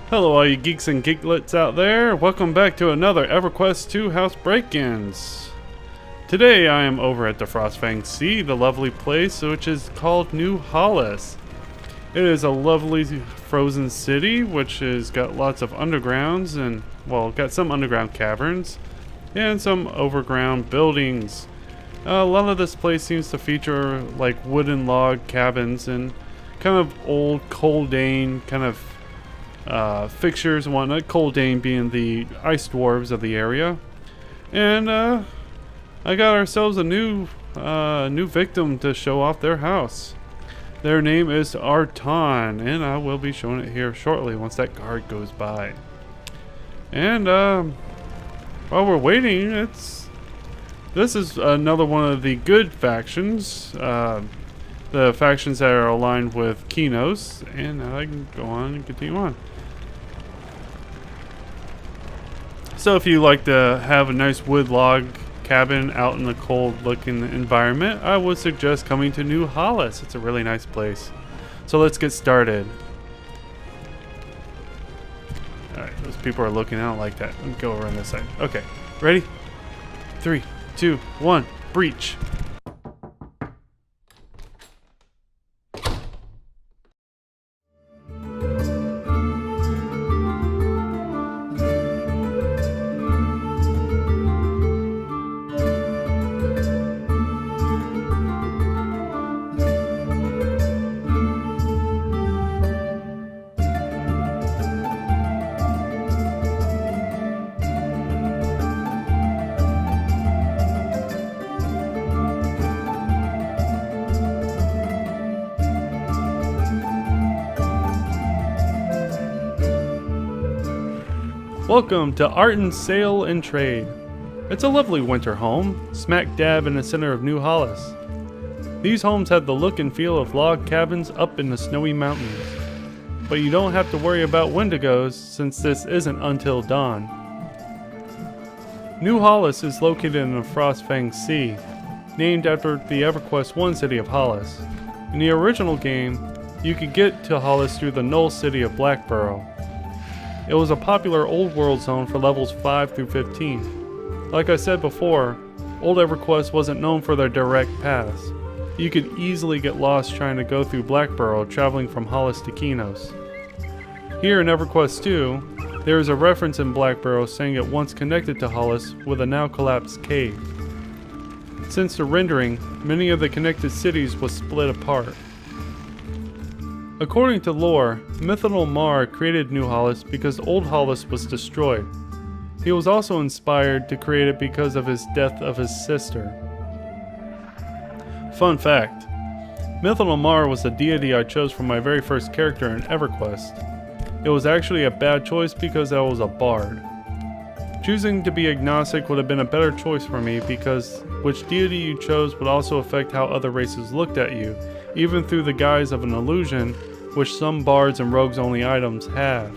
Hello all you geeks and geeklets out there. Welcome back to another EverQuest 2 House Break-Ins. Today I am over at the Frostfang Sea, the lovely place which is called New Halas. It is a lovely frozen city which has got lots of undergrounds and, well, got some underground caverns and some overground buildings. A lot of this place seems to feature like wooden log cabins and kind of old Coldain kind of fixtures and whatnot. Coldain being the ice dwarves of the area. And I got ourselves a new victim to show off their house. Their name is Arton, and I will be showing it here shortly once that guard goes by. And while we're waiting, this is another one of the good factions. The factions that are aligned with Kinos, and I can go on and continue on. So if you like to have a nice wood log cabin out in the cold looking environment, I would suggest coming to New Halas. It's a really nice place. So let's get started. Alright, those people are looking out like that. Let me go over on this side. Okay, ready? 3, 2, 1, breach. Welcome to Arton's Sale and Trade. It's a lovely winter home, smack dab in the center of New Halas. These homes have the look and feel of log cabins up in the snowy mountains. But you don't have to worry about wendigos since this isn't until dawn. New Halas is located in the Frostfang Sea, named after the Everquest 1 city of Halas. In the original game, you could get to Halas through the Null city of Blackburrow. It was a popular old world zone for levels 5 through 15. Like I said before, old EverQuest wasn't known for their direct paths. You could easily get lost trying to go through Blackburrow traveling from Halas to Kinos. Here in EverQuest 2, there is a reference in Blackburrow saying it once connected to Halas with a now collapsed cave. Since the rendering, many of the connected cities was split apart. According to lore, Mythanol Mar created New Halas because Old Halas was destroyed. He was also inspired to create it because of his death of his sister. Fun fact, Mythanol Mar was the deity I chose for my very first character in EverQuest. It was actually a bad choice because I was a bard. Choosing to be agnostic would have been a better choice for me because which deity you chose would also affect how other races looked at you, even through the guise of an illusion, which some bards and rogues only items have.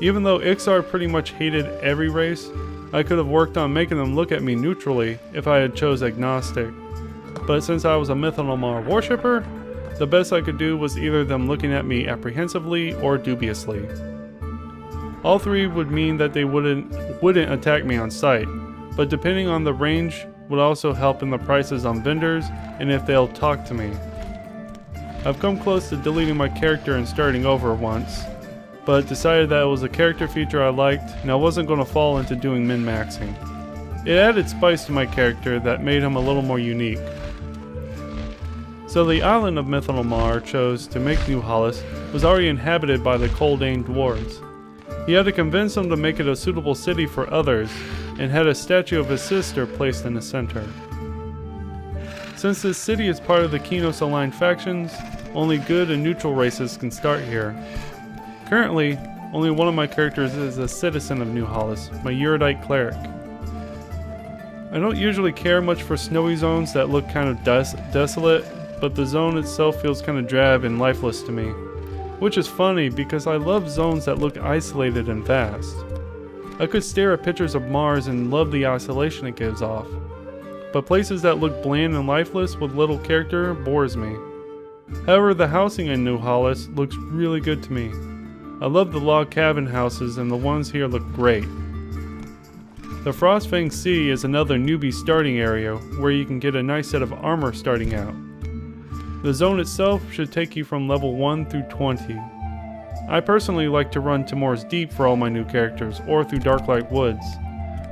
Even though Ixar pretty much hated every race, I could have worked on making them look at me neutrally if I had chose agnostic. But since I was a Mythanol Mar worshipper, the best I could do was either them looking at me apprehensively or dubiously. All three would mean that they wouldn't attack me on sight, but depending on the range would also help in the prices on vendors and if they'll talk to me. I've come close to deleting my character and starting over once, but decided that it was a character feature I liked and I wasn't going to fall into doing min-maxing. It added spice to my character that made him a little more unique. So the island of Mythanol Mar chose to make New Halas was already inhabited by the Coldain Dwarves. He had to convince them to make it a suitable city for others and had a statue of his sister placed in the center. Since this city is part of the Kinos aligned factions, only good and neutral races can start here. Currently, only one of my characters is a citizen of New Halas, my Erudite cleric. I don't usually care much for snowy zones that look kind of desolate, but the zone itself feels kind of drab and lifeless to me. Which is funny because I love zones that look isolated and vast. I could stare at pictures of Mars and love the isolation it gives off. But places that look bland and lifeless with little character bores me. However, the housing in New Halas looks really good to me. I love the log cabin houses and the ones here look great. The Frostfang Sea is another newbie starting area where you can get a nice set of armor starting out. The zone itself should take you from level 1 through 20. I personally like to run Timor's Deep for all my new characters, or through Darklight Woods.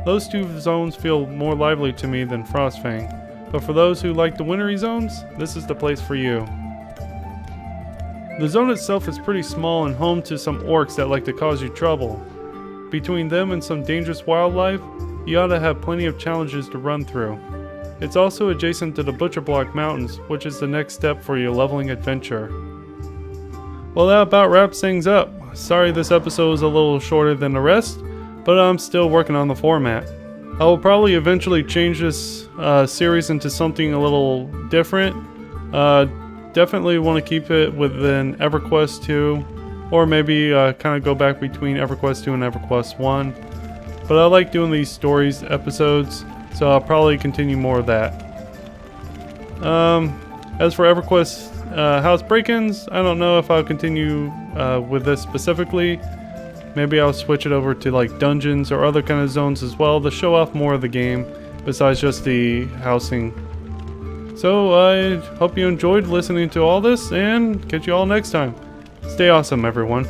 Those two zones feel more lively to me than Frostfang, but for those who like the wintry zones, this is the place for you. The zone itself is pretty small and home to some orcs that like to cause you trouble. Between them and some dangerous wildlife, you ought to have plenty of challenges to run through. It's also adjacent to the Butcher Block Mountains, which is the next step for your leveling adventure. Well, that about wraps things up. Sorry this episode was a little shorter than the rest, but I'm still working on the format. I will probably eventually change this series into something a little different. Definitely want to keep it within Everquest 2, or maybe kind of go back between Everquest 2 and Everquest 1. But I like doing these stories episodes, so I'll probably continue more of that. As for Everquest House Break-Ins, I don't know if I'll continue with this specifically. Maybe I'll switch it over to like dungeons or other kind of zones as well to show off more of the game besides just the housing. So I hope you enjoyed listening to all this, and catch you all next time. Stay awesome, everyone.